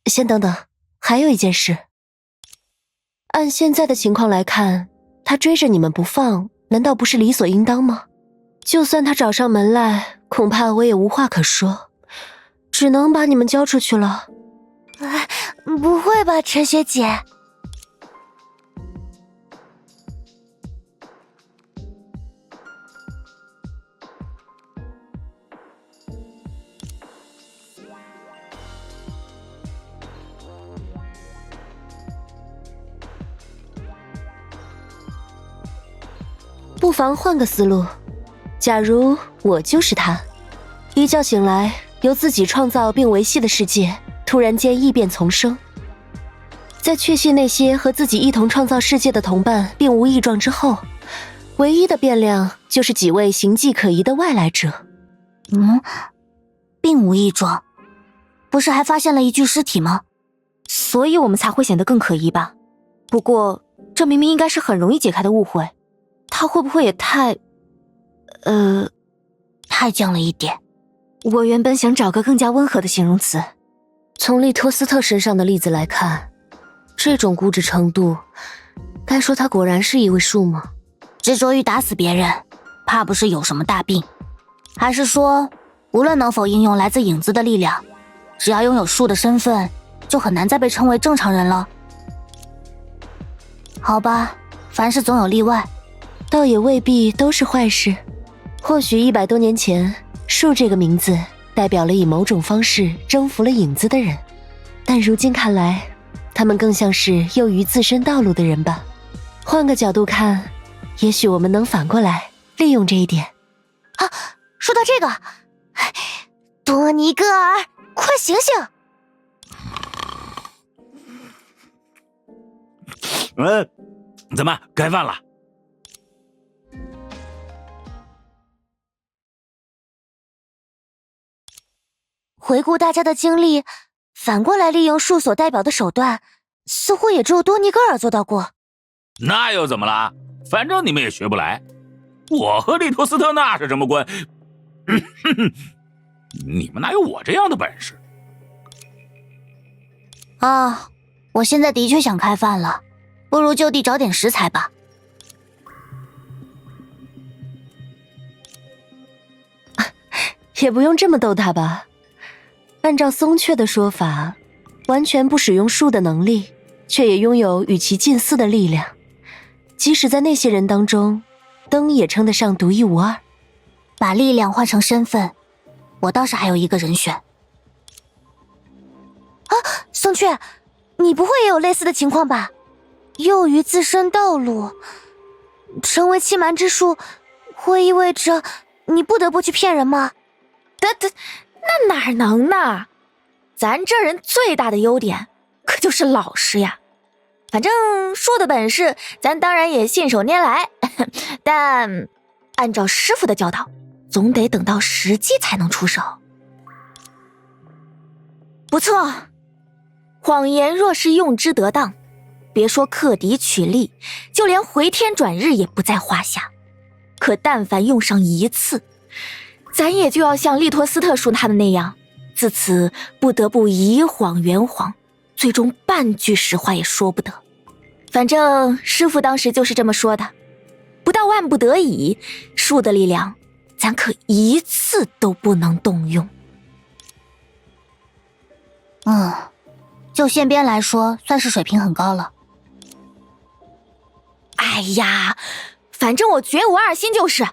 先等等，还有一件事。按现在的情况来看，他追着你们不放，难道不是理所应当吗？就算他找上门来，恐怕我也无话可说，只能把你们交出去了。不会吧，陈学姐？不妨换个思路，假如我就是他，一觉醒来，由自己创造并维系的世界突然间异变丛生，在确信那些和自己一同创造世界的同伴并无异状之后，唯一的变量就是几位形迹可疑的外来者。并无异状，不是还发现了一具尸体吗？所以我们才会显得更可疑吧。不过这明明应该是很容易解开的误会，他会不会也太犟了一点？我原本想找个更加温和的形容词。从利托斯特身上的例子来看，这种固执程度，该说他果然是一位树吗？执着于打死别人，怕不是有什么大病？还是说，无论能否应用来自影子的力量，只要拥有树的身份，就很难再被称为正常人了？好吧，凡事总有例外，倒也未必都是坏事。或许100多年前，树这个名字代表了以某种方式征服了影子的人，但如今看来，他们更像是囿于自身道路的人吧。换个角度看，也许我们能反过来利用这一点。说到这个，多尼戈尔，快醒醒！怎么该饭了？回顾大家的经历，反过来利用树所代表的手段，似乎也只有多尼戈尔做到过。那又怎么了？反正你们也学不来。我和利托斯特那是什么关？你们哪有我这样的本事？我现在的确想开饭了，不如就地找点食材吧。也不用这么逗他吧。按照松雀的说法，完全不使用树的能力，却也拥有与其近似的力量。即使在那些人当中，灯也称得上独一无二。把力量换成身份，我倒是还有一个人选。松雀，你不会也有类似的情况吧？囿于自身道路，成为欺瞒之术，会意味着你不得不去骗人吗？那哪能呢？咱这人最大的优点可就是老实呀。反正树的本事咱当然也信手拈来，但按照师傅的教导，总得等到时机才能出手。不错，谎言若是用之得当，别说克敌取利，就连回天转日也不在话下。可但凡用上一次，咱也就要像利托斯特说他们那样，自此不得不以谎圆谎，最终半句实话也说不得。反正师傅当时就是这么说的，不到万不得已，树的力量咱可一次都不能动用。就现编来说，算是水平很高了。哎呀，反正我绝无二心就是，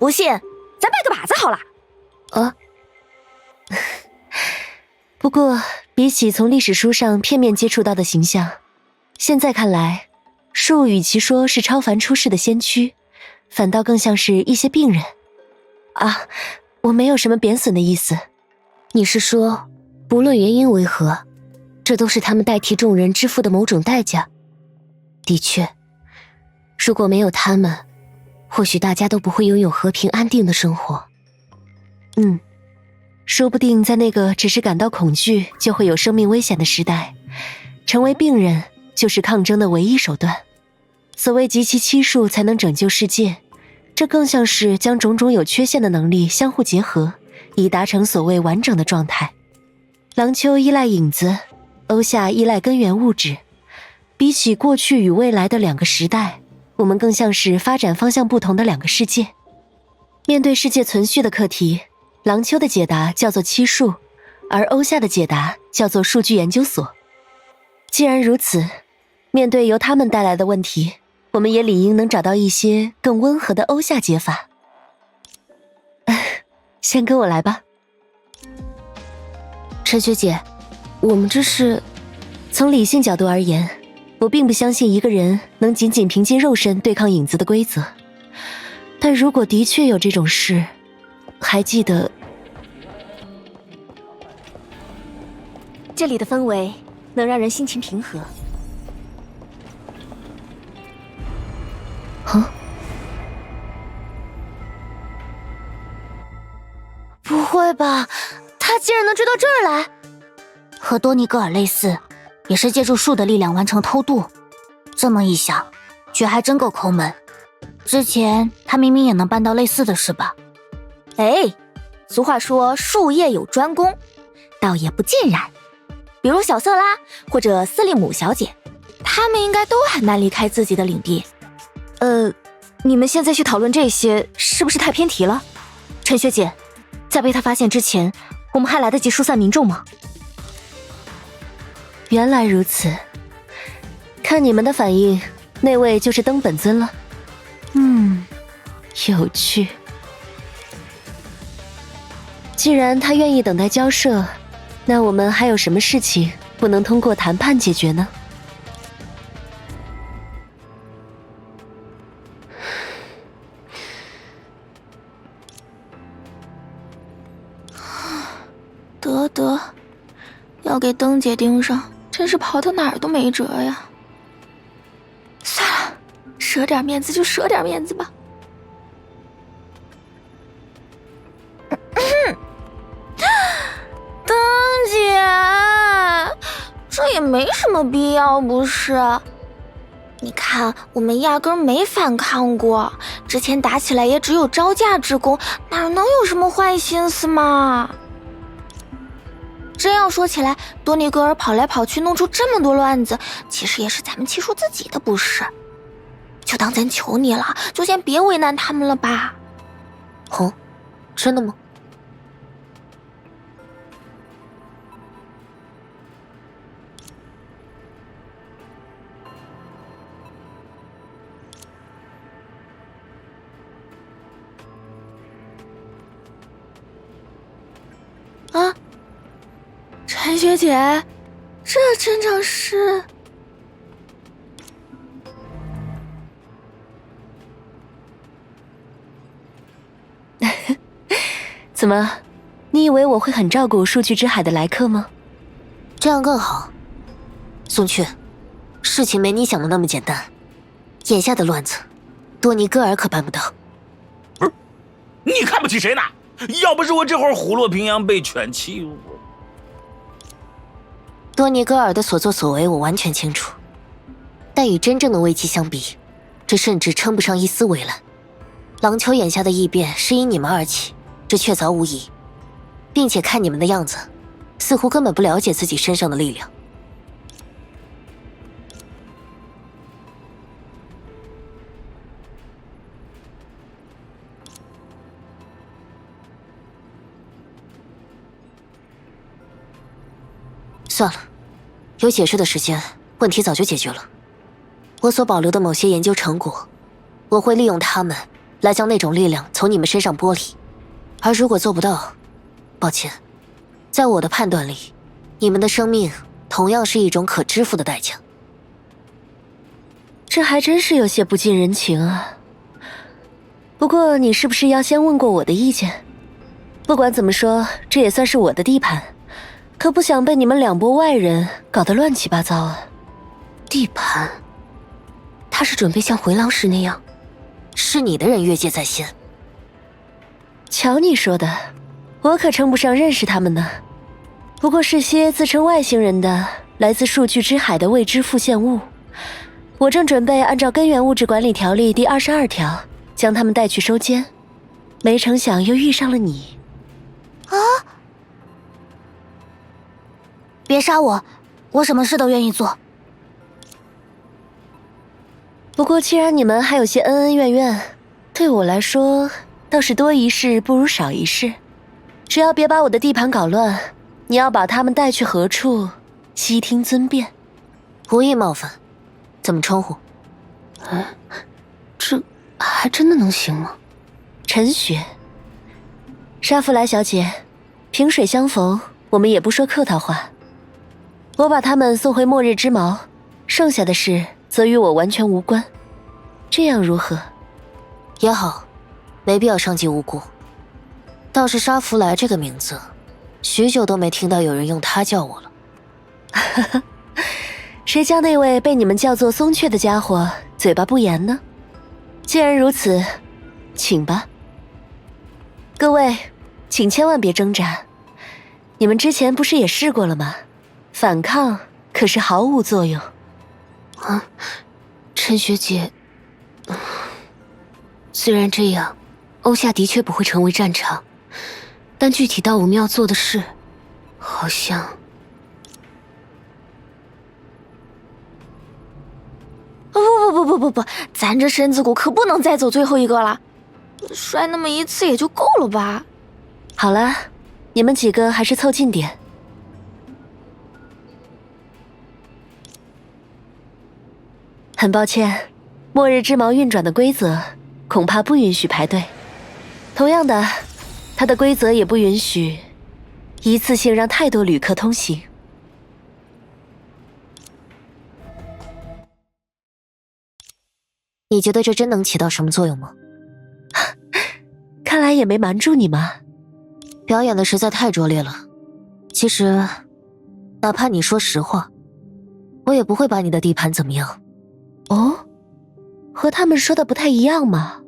不信咱拜个把子好了。不过比起从历史书上片面接触到的形象，现在看来，树与其说是超凡出世的先驱，反倒更像是一些病人。我没有什么贬损的意思。你是说，不论原因为何，这都是他们代替众人支付的某种代价？的确，如果没有他们，或许大家都不会拥有和平安定的生活。说不定在那个只是感到恐惧就会有生命危险的时代，成为病人就是抗争的唯一手段。所谓集齐七术才能拯救世界，这更像是将种种有缺陷的能力相互结合，以达成所谓完整的状态。郎丘依赖影子，欧夏依赖根源物质。比起过去与未来的两个时代，我们更像是发展方向不同的两个世界。面对世界存续的课题，郎丘的解答叫做七术，而欧夏的解答叫做数据研究所。既然如此，面对由他们带来的问题，我们也理应能找到一些更温和的欧夏解法。先跟我来吧。陈学姐，我们这是……从理性角度而言，我并不相信一个人能仅仅凭借肉身对抗影子的规则。但如果的确有这种事，还记得……这里的氛围能让人心情平和。不会吧，他竟然能追到这儿来？和多尼戈尔类似，也是借助术的力量完成偷渡。这么一想，觉还真够抠门。之前他明明也能办到类似的事吧？哎，俗话说术业有专攻，倒也不尽然。比如小瑟拉或者斯利姆小姐，他们应该都很难离开自己的领地。你们现在去讨论这些，是不是太偏题了？陈学姐，在被他发现之前，我们还来得及疏散民众吗？原来如此，看你们的反应，那位就是登本尊了。有趣。既然他愿意等待交涉，那我们还有什么事情不能通过谈判解决呢？得，要给灯姐盯上，真是跑到哪儿都没辙呀。算了，舍点面子就舍点面子吧。灯姐，这也没什么必要，不是？你看，我们压根没反抗过，之前打起来也只有招架之功，哪能有什么坏心思嘛？真要说起来，多尼戈尔跑来跑去弄出这么多乱子，其实也是咱们欺负自己的不是。就当咱求你了，就先别为难他们了吧。哦，真的吗？啊，陈学姐，这真正是……怎么，你以为我会很照顾数据之海的来客吗？这样更好。宋雀，事情没你想的那么简单。眼下的乱子，多尼戈尔可办不到。不是，你看不起谁呢？要不是我这会儿虎落平阳被犬欺，多尼戈尔的所作所为我完全清楚，但与真正的危机相比，这甚至称不上一丝为难。郎丘眼下的异变是因你们而起，这确凿无疑，并且看你们的样子，似乎根本不了解自己身上的力量。算了，有解释的时间，问题早就解决了。我所保留的某些研究成果，我会利用它们来将那种力量从你们身上剥离。而如果做不到，抱歉，在我的判断里，你们的生命同样是一种可支付的代价。这还真是有些不近人情啊。不过你是不是要先问过我的意见？不管怎么说，这也算是我的地盘，可不想被你们两拨外人搞得乱七八糟啊。地盘？他是准备像回廊时那样，是你的人越界在先。瞧你说的，我可称不上认识他们呢，不过是些自称外星人的来自数据之海的未知复现物。我正准备按照根源物质管理条例第22条将他们带去收监，没成想又遇上了你。啊！别杀我，我什么事都愿意做。不过既然你们还有些恩恩怨怨，对我来说倒是多一事不如少一事。只要别把我的地盘搞乱，你要把他们带去何处，悉听尊便。无意冒犯，怎么称呼？这还真的能行吗？陈雪，沙弗莱小姐，萍水相逢，我们也不说客套话。我把他们送回末日之矛，剩下的事则与我完全无关，这样如何？也好，没必要伤及无辜。倒是沙弗莱这个名字，许久都没听到有人用它叫我了。谁叫那位被你们叫做松雀的家伙嘴巴不严呢？既然如此，请吧。各位，请千万别挣扎，你们之前不是也试过了吗？反抗可是毫无作用。陈学姐，虽然这样，欧夏的确不会成为战场，但具体到我们要做的事，好像……不，咱这身子骨可不能再走最后一个了，摔那么一次也就够了吧？好了，你们几个还是凑近点。很抱歉，末日之矛运转的规则恐怕不允许排队。同样的，它的规则也不允许一次性让太多旅客通行。你觉得这真能起到什么作用吗？看来也没瞒住你嘛。表演的实在太拙劣了。其实，哪怕你说实话，我也不会把你的地盘怎么样。哦，和他们说的不太一样嘛。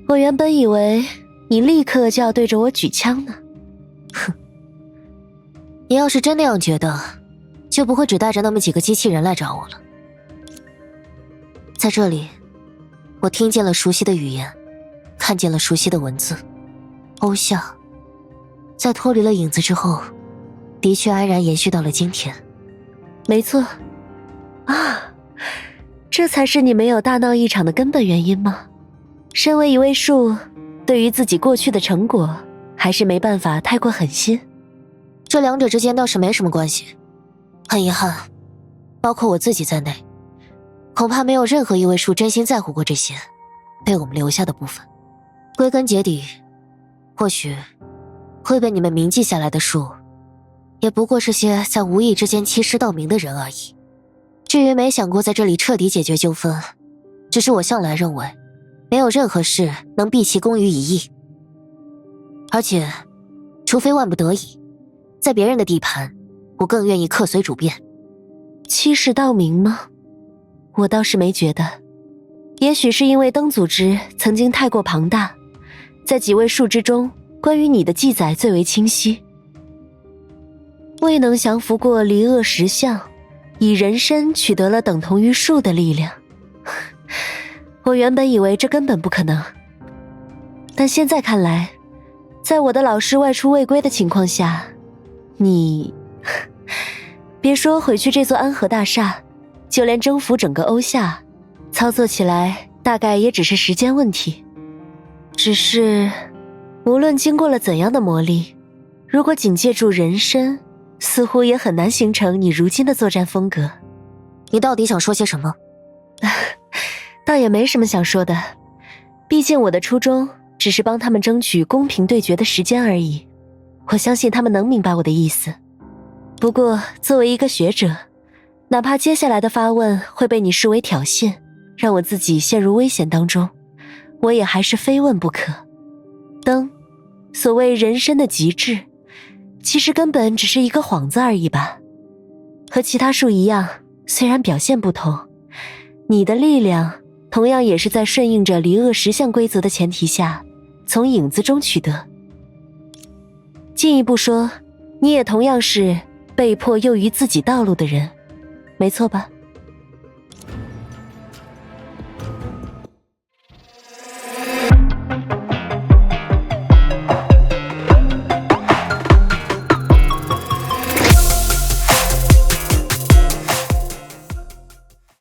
我原本以为你立刻就要对着我举枪呢。哼，你要是真那样觉得，就不会只带着那么几个机器人来找我了。在这里，我听见了熟悉的语言，看见了熟悉的文字。欧夏，在脱离了影子之后，的确安然延续到了今天。没错。啊，这才是你没有大闹一场的根本原因吗？身为一位树，对于自己过去的成果，还是没办法太过狠心。这两者之间倒是没什么关系。很遗憾，包括我自己在内，恐怕没有任何一位树真心在乎过这些被我们留下的部分。归根结底，或许会被你们铭记下来的树，也不过是些在无意之间欺师盗名的人而已。至于没想过在这里彻底解决纠纷，只是我向来认为，没有任何事能毕其功于一役。而且，除非万不得已，在别人的地盘，我更愿意客随主便。欺世盗名吗？我倒是没觉得。也许是因为灯组织曾经太过庞大，在几位树之中，关于你的记载最为清晰。未能降服过离恶实相，以人身取得了等同于树的力量。我原本以为这根本不可能，但现在看来，在我的老师外出未归的情况下，你别说回去这座安和大厦，就连征服整个欧夏，操作起来大概也只是时间问题。只是无论经过了怎样的磨砺，如果仅借助人身，似乎也很难形成你如今的作战风格。你到底想说些什么？倒也没什么想说的，毕竟我的初衷只是帮他们争取公平对决的时间而已。我相信他们能明白我的意思。不过作为一个学者，哪怕接下来的发问会被你视为挑衅，让我自己陷入危险当中，我也还是非问不可。灯，所谓人身的极致，其实根本只是一个幌子而已吧。和其他树一样，虽然表现不同，你的力量同样也是在顺应着离恶实相规则的前提下，从影子中取得。进一步说，你也同样是被迫囿于自己道路的人，没错吧？